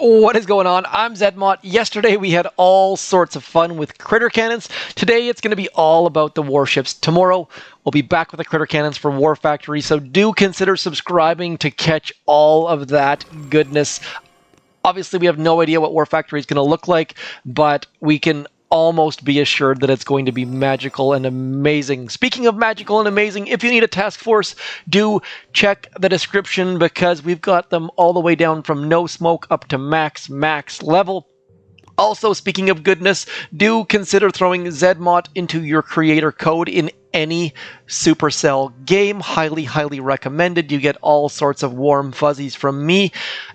What is going on? I'm Zedmont. Yesterday we had all sorts of fun with critter cannons. Today it's going to be all about the warships. Tomorrow we'll be back with the critter cannons for War Factory, so do consider subscribing to catch all of that goodness. Obviously we have no idea what War Factory is going to look like, but we can almost be assured that it's going to be magical and amazing. Speaking of magical and amazing, if you need a task force, do check the description because we've got them all the way down from no smoke up to max level. Also, speaking of goodness, do consider throwing Zedmont into your creator code in any Supercell game. Highly recommended. You get all sorts of warm fuzzies from me,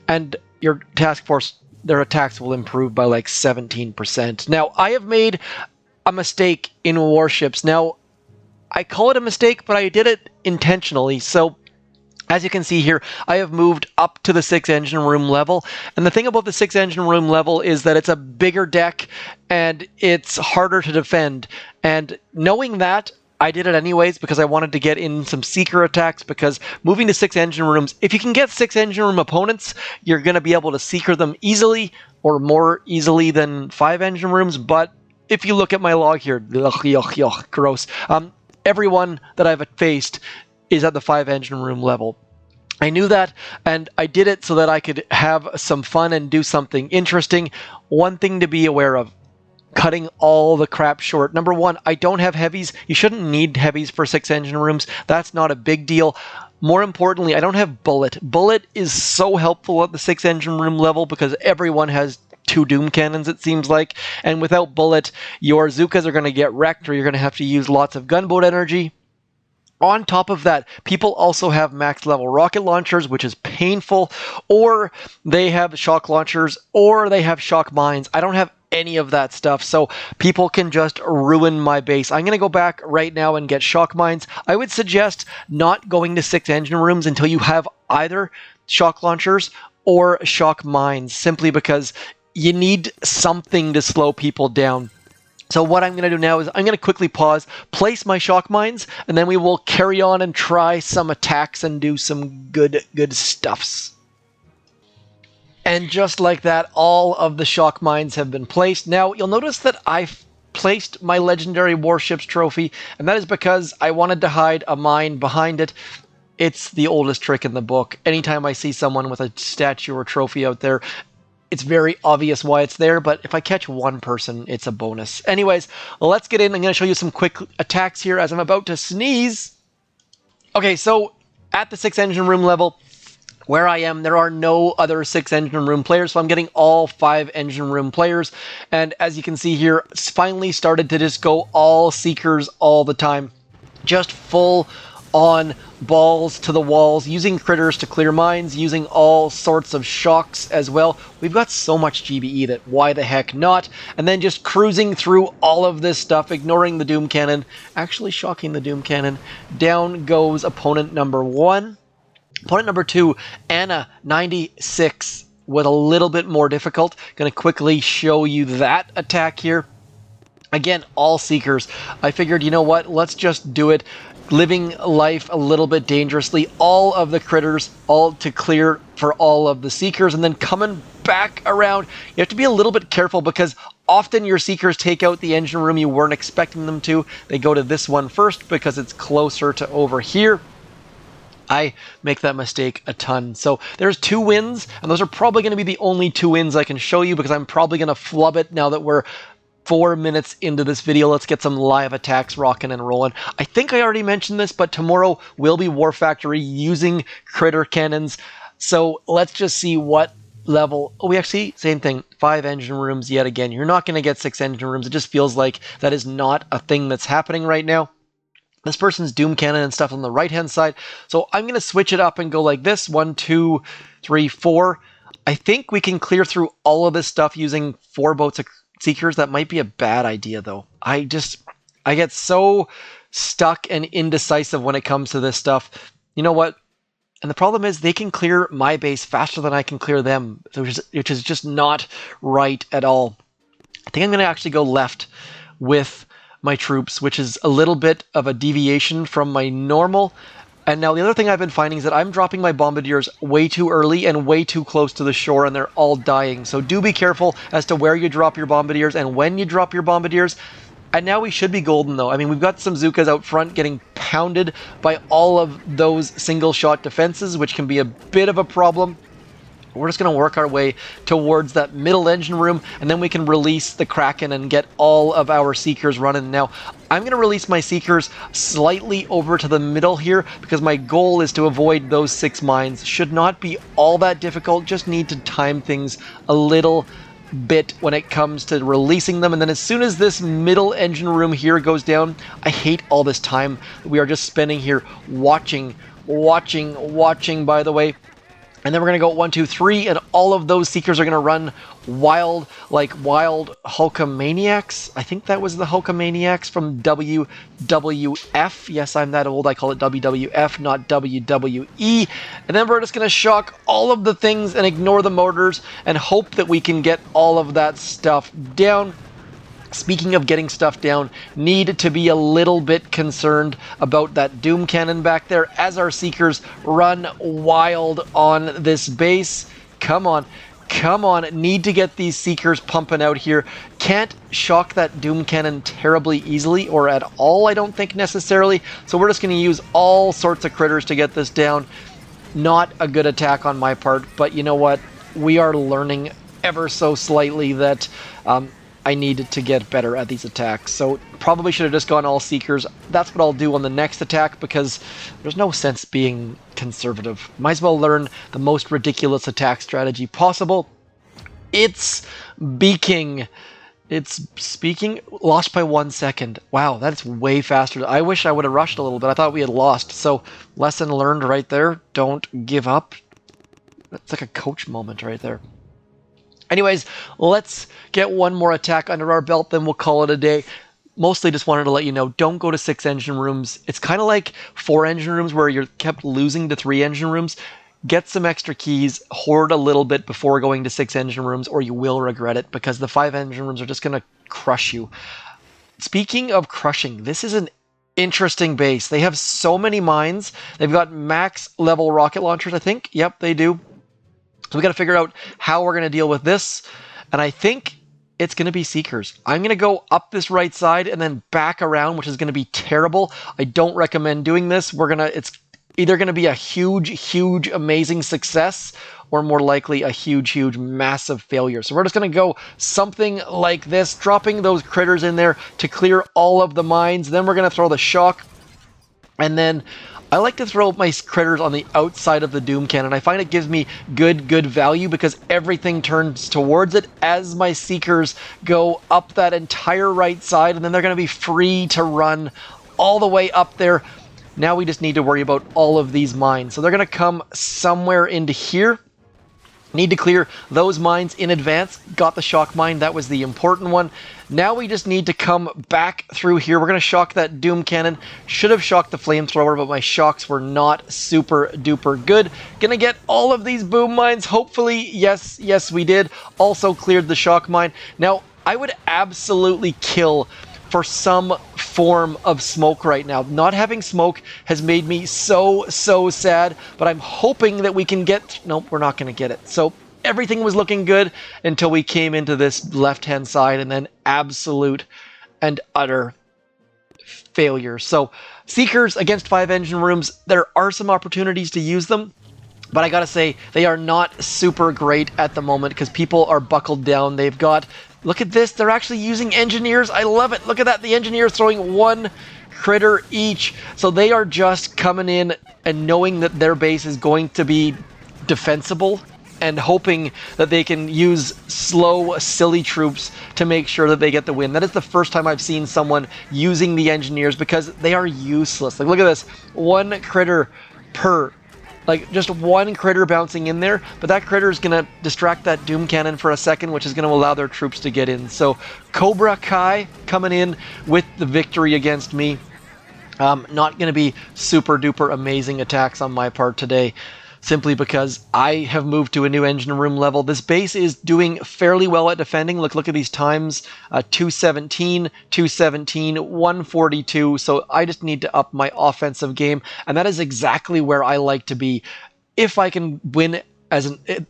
and your task force, their attacks will improve by like 17%. Now, I have made a mistake in warships. Now, I call it a mistake, but I did it intentionally. So, as you can see here, I have moved up to the 6 engine room level. And the thing about the 6 engine room level is that it's a bigger deck and it's harder to defend. And knowing that, I did it anyways because I wanted to get in some seeker attacks, because moving to 6 engine rooms, if you can get 6 engine room opponents, you're going to be able to seeker them easily or more easily than 5 engine rooms. But if you look at my log here, gross, everyone that I've faced is at the 5 engine room level. I knew that, and I did it so that I could have some fun and do something interesting. One thing to be aware of: cutting all the crap short. Number one, I don't have heavies. You shouldn't need heavies for 6 engine rooms. That's not a big deal. More importantly, I don't have bullet. Bullet is so helpful at the 6 engine room level because everyone has 2 doom cannons, it seems like. And without bullet, your Zookas are going to get wrecked, or you're going to have to use lots of gunboat energy. On top of that, people also have max level rocket launchers, which is painful, or they have shock launchers, or they have shock mines. I don't have any of that stuff, so people can just ruin my base. I'm going to go back right now and get shock mines. I would suggest not going to 6 engine rooms until you have either shock launchers or shock mines, simply because you need something to slow people down. So what I'm going to do now is I'm going to quickly pause, place my shock mines, and then we will carry on and try some attacks and do some good stuffs. And just like that, all of the shock mines have been placed. Now, you'll notice that I've placed my Legendary Warships trophy, and that is because I wanted to hide a mine behind it. It's the oldest trick in the book. Anytime I see someone with a statue or trophy out there, it's very obvious why it's there, but if I catch one person, it's a bonus. Anyways, let's get in. I'm going to show you some quick attacks here as I'm about to sneeze. Okay, so at the 6 engine room level, where I am, there are no other 6 engine room players, so I'm getting all 5 engine room players. And as you can see here, it's finally started to just go all seekers all the time. Just full on balls to the walls, using critters to clear mines, using all sorts of shocks as well. We've got so much GBE that why the heck not? And then just cruising through all of this stuff, ignoring the Doom Cannon, actually shocking the Doom Cannon. Down goes opponent number 1. Opponent number 2, Anna 96, with a little bit more difficult. Going to quickly show you that attack here. Again, all seekers. I figured, you know what, let's just do it. Living life a little bit dangerously. All of the critters, all to clear for all of the seekers, and then coming back around. You have to be a little bit careful because often your seekers take out the engine room you weren't expecting them to. They go to this one first because it's closer to over here. I make that mistake a ton. So there's 2 wins, and those are probably going to be the only 2 wins I can show you because I'm probably going to flub it now that we're 4 minutes into this video. Let's get some live attacks rocking and rolling. I think I already mentioned this, but tomorrow will be War Factory using critter cannons. So let's just see what level. Oh, we actually, same thing, 5 engine rooms yet again. You're not going to get 6 engine rooms. It just feels like that is not a thing that's happening right now. This person's Doom Cannon and stuff on the right-hand side. So I'm going to switch it up and go like this. 1, 2, 3, 4. I think we can clear through all of this stuff using 4 boats of seekers. That might be a bad idea, though. I get so stuck and indecisive when it comes to this stuff. You know what? And the problem is they can clear my base faster than I can clear them, which is just not right at all. I think I'm going to actually go left with my troops, which is a little bit of a deviation from my normal. And now the other thing I've been finding is that I'm dropping my Bombardiers way too early and way too close to the shore, and they're all dying. So do be careful as to where you drop your Bombardiers and when you drop your Bombardiers. And now we should be golden, though. I mean, we've got some Zookas out front getting pounded by all of those single-shot defenses, which can be a bit of a problem. We're just going to work our way towards that middle engine room, and then we can release the Kraken and get all of our Seekers running. Now, I'm going to release my Seekers slightly over to the middle here, because my goal is to avoid those 6 mines. Should not be all that difficult, just need to time things a little bit when it comes to releasing them. And then as soon as this middle engine room here goes down, I hate all this time we are just spending here watching, by the way. And then we're going to go 1, 2, 3, and all of those Seekers are going to run wild, like wild Hulkamaniacs. I think that was the Hulkamaniacs from WWF. Yes, I'm that old. I call it WWF, not WWE. And then we're just going to shock all of the things and ignore the motors and hope that we can get all of that stuff down. Speaking of getting stuff down, need to be a little bit concerned about that Doom Cannon back there as our Seekers run wild on this base. Come on, need to get these Seekers pumping out here. Can't shock that Doom Cannon terribly easily or at all, I don't think necessarily. So we're just going to use all sorts of critters to get this down. Not a good attack on my part, but you know what? We are learning ever so slightly that I need to get better at these attacks. So probably should have just gone all Seekers. That's what I'll do on the next attack, because there's no sense being conservative. Might as well learn the most ridiculous attack strategy possible. It's beaking. It's speaking. Lost by 1 second. Wow, that's way faster. I wish I would have rushed a little bit. I thought we had lost. So lesson learned right there. Don't give up. That's like a coach moment right there. Anyways, let's get one more attack under our belt, then we'll call it a day. Mostly just wanted to let you know, don't go to 6 engine rooms. It's kind of like 4 engine rooms where you're kept losing to 3 engine rooms. Get some extra keys, hoard a little bit before going to 6 engine rooms, or you will regret it, because the 5 engine rooms are just going to crush you. Speaking of crushing, this is an interesting base. They have so many mines. They've got max level rocket launchers, I think. Yep, they do. So we got to figure out how we're going to deal with this. And I think it's going to be Seekers. I'm going to go up this right side and then back around, which is going to be terrible. I don't recommend doing this. It's either going to be a huge, amazing success, or more likely a huge, massive failure. So we're just going to go something like this, dropping those critters in there to clear all of the mines. Then we're going to throw the shock. And then I like to throw my critters on the outside of the Doom Cannon. I find it gives me good value, because everything turns towards it as my Seekers go up that entire right side, and then they're going to be free to run all the way up there. Now we just need to worry about all of these mines. So they're going to come somewhere into here. Need to clear those mines in advance. Got the shock mine. That was the important one. Now we just need to come back through here. We're going to shock that Doom Cannon. Should have shocked the flamethrower, but my shocks were not super duper good. Gonna get all of these boom mines. Hopefully, yes, we did. Also cleared the shock mine. Now, I would absolutely kill for some form of smoke right now. Not having smoke has made me so sad, but I'm hoping that we can get... Nope, we're not going to get it. So everything was looking good until we came into this left-hand side, and then absolute and utter failure. So Seekers against 5 engine rooms, there are some opportunities to use them, but I gotta say, they are not super great at the moment, because people are buckled down. They've got... Look at this, they're actually using engineers. I love it. Look at that, the engineers throwing 1 critter each. So they are just coming in and knowing that their base is going to be defensible, and hoping that they can use slow, silly troops to make sure that they get the win. That is the first time I've seen someone using the engineers, because they are useless. Like, look at this, 1 critter per. Like, just 1 critter bouncing in there, but that critter is going to distract that Doom Cannon for a second, which is going to allow their troops to get in. So, Cobra Kai coming in with the victory against me. Not going to be super duper amazing attacks on my part today. simply because I have moved to a new engine room level. This base is doing fairly well at defending. Look at these times, 217, 217, 142. So I just need to up my offensive game, and that is exactly where I like to be. If I can win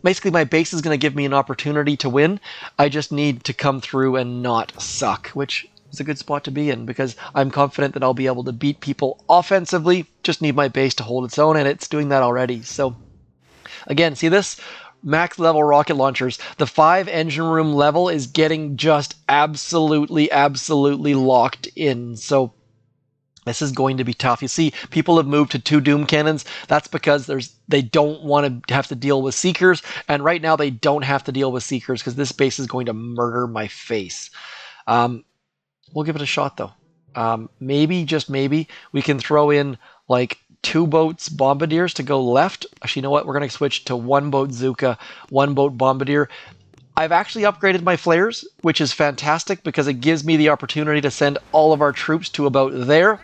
basically my base is going to give me an opportunity to win. I just need to come through and not suck, which is a good spot to be in because I'm confident that I'll be able to beat people offensively. Just need my base to hold its own, and it's doing that already. So again, see this? Max level rocket launchers. The 5 engine room level is getting just absolutely locked in. So this is going to be tough. You see, people have moved to 2 Doom Cannons. That's because they don't want to have to deal with Seekers, and right now they don't have to deal with Seekers because this base is going to murder my face. We'll give it a shot, though. Maybe, just maybe, we can throw in, like, 2 boats Bombardiers to go left. Actually, you know what? We're going to switch to 1 boat Zooka, 1 boat Bombardier. I've actually upgraded my flares, which is fantastic because it gives me the opportunity to send all of our troops to about there.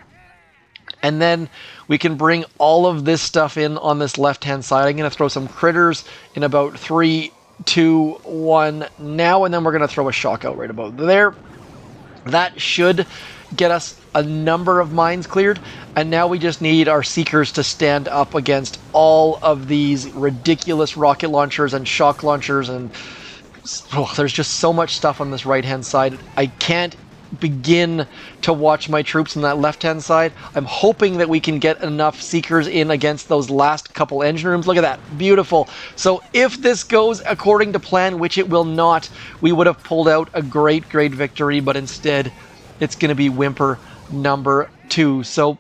And then we can bring all of this stuff in on this left-hand side. I'm going to throw some critters in about 3, 2, 1 now, and then we're going to throw a shock out right about there. That should get us a number of mines cleared, and now we just need our Seekers to stand up against all of these ridiculous rocket launchers and shock launchers, and there's just so much stuff on this right-hand side. I can't begin to watch my troops on that left-hand side. I'm hoping that we can get enough Seekers in against those last couple engine rooms. Look at that. Beautiful. So if this goes according to plan, which it will not, we would have pulled out a great victory, but instead it's going to be whimper number 2. So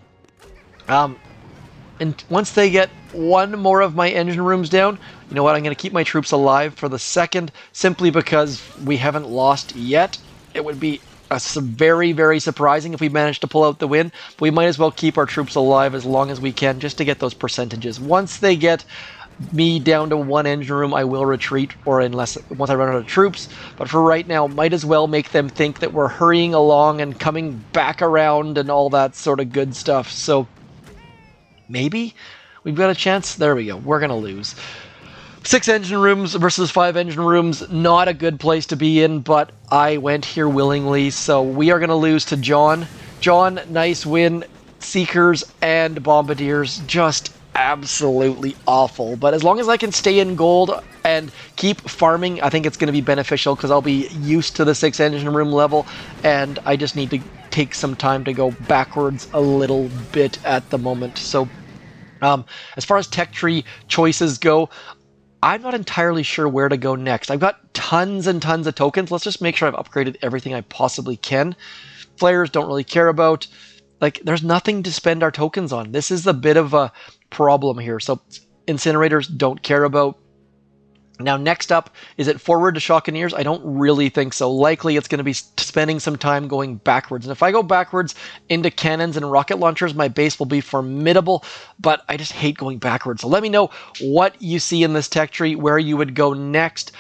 and once they get 1 more of my engine rooms down, you know what? I'm going to keep my troops alive for the second, simply because we haven't lost yet. It would be very surprising if we managed to pull out the win, but we might as well keep our troops alive as long as we can just to get those percentages. Once they get me down to 1 engine room, I will retreat, or once I run out of troops. But for right now, might as well make them think that we're hurrying along and coming back around and all that sort of good stuff. So maybe we've got a chance. There we go. We're going to lose. 6 engine rooms versus 5 engine rooms, not a good place to be in, but I went here willingly, so we are going to lose to John. John, nice win. Seekers and Bombardiers, just absolutely awful. But as long as I can stay in gold and keep farming, I think it's going to be beneficial because I'll be used to the 6 engine room level, and I just need to take some time to go backwards a little bit at the moment. So as far as tech tree choices go, I'm not entirely sure where to go next. I've got tons and tons of tokens. Let's just make sure I've upgraded everything I possibly can. Flares don't really care about. Like, there's nothing to spend our tokens on. This is a bit of a problem here. So incinerators don't care about. Now, next up, is it forward to Shockeneers? I don't really think so. Likely, it's going to be spending some time going backwards. And if I go backwards into cannons and rocket launchers, my base will be formidable, but I just hate going backwards. So let me know what you see in this tech tree, where you would go next.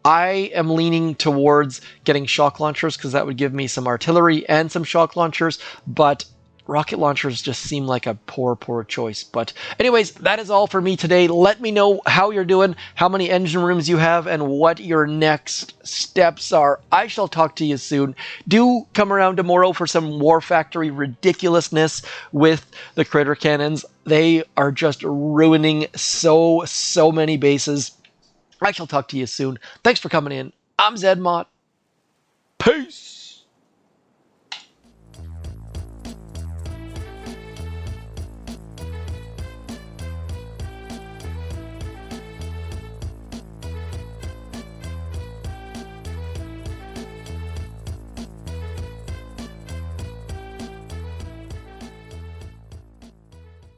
I am leaning towards getting shock launchers because that would give me some artillery and some shock launchers, but rocket launchers just seem like a poor choice. But anyways, that is all for me today. Let me know how you're doing, how many engine rooms you have, and what your next steps are. I shall talk to you soon. Do come around tomorrow for some War Factory ridiculousness with the critter cannons. They are just ruining so many bases. I shall talk to you soon. Thanks for coming in. I'm Zedmont. Peace!